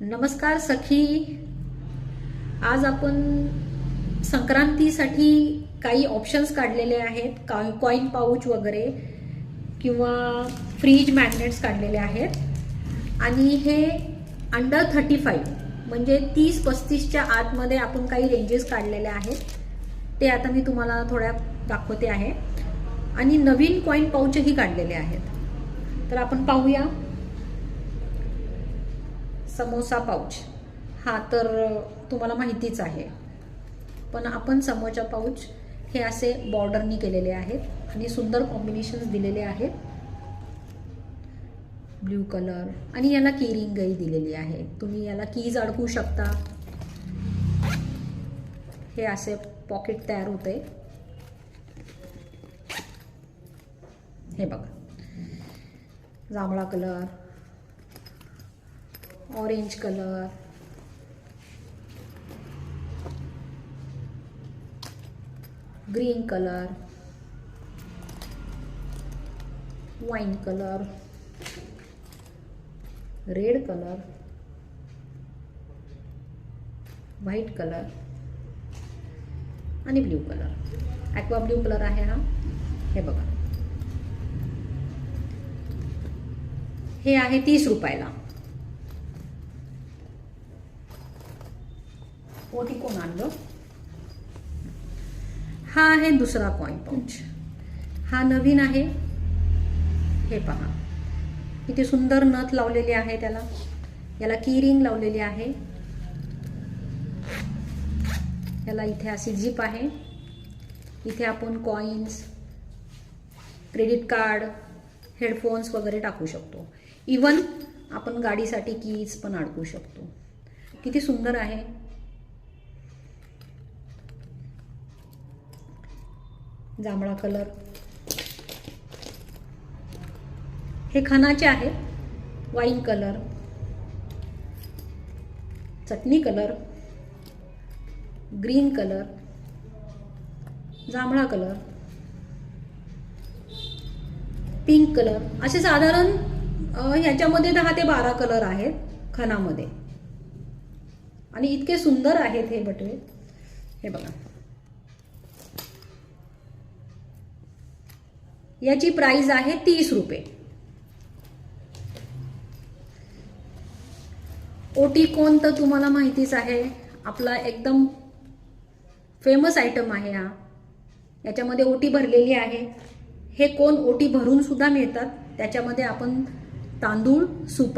नमस्कार सखी. आज आपण संक्रांतीसाठी काही ऑप्शन्स काढलेले आहेत. कॉइन पाऊच वगैरे किंवा फ्रीज मॅग्नेट्स काढलेले आहेत आणि हे अंडर 35 म्हणजे 30-35च्या आतमध्ये आपण काही रेंजेस काढलेले आहेत. ते आता मी तुम्हाला थोड्या दाखवते आहे आणि नवीन कॉइन पाऊचही काढलेले आहेत. तर आपण पाहूया. समोसा पाऊच हा तर तुम्हाला माहितीच आहे, पण आपण समोसा पाऊच हे असे बॉर्डरनी केलेले आहेत आणि सुंदर कॉम्बिनेशन्स दिलेले आहेत. ब्ल्यू कलर आणि याला की रिंगही दिलेली आहे. तुम्ही याला कीज अडकवू शकता. हे असे पॉकेट तयार होते. हे बघा, जांभळा colour, orange colour, green colour, wine colour, red colour, white colour आणि blue colour. Aqua blue colour आहे हा. हे बघा, हे आहे 30 रुपयाला. ओटी कोण आणलं. हा आहे दुसरा कॉइन पाऊच. हा नवीन आहे. हे पहा, किती सुंदर नथ लावलेली आहे त्याला. याला की रिंग लावलेली आहे. याला इथे अशी झिप आहे. इथे आपण कॉइन्स, क्रेडिट कार्ड, हेडफोन्स वगैरे टाकू शकतो. इवन आपण गाडीसाठी कीज पण अडकू शकतो. किती सुंदर आहे. जांभळा कलर. हे खणाचे आहेत. वाईन कलर, चटणी कलर, ग्रीन कलर, जांभळा कलर, पिंक कलर, असे साधारण ह्याच्यामध्ये 10 ते 12 कलर आहेत खणामध्ये आणि इतके सुंदर आहेत हे बटवे. हे बघा, याची प्राइस आहे 30 रुपये. ओटी कोण तर तुम्हाला माहितीच आहे. आपला एकदम फेमस आयटम आहे हा. याच्यामध्ये ओटी भरलेली आहे. हे कोण ओटी भरून सुद्धा मिळतात. त्याच्यामध्ये आपण तांदूळ, सुपारी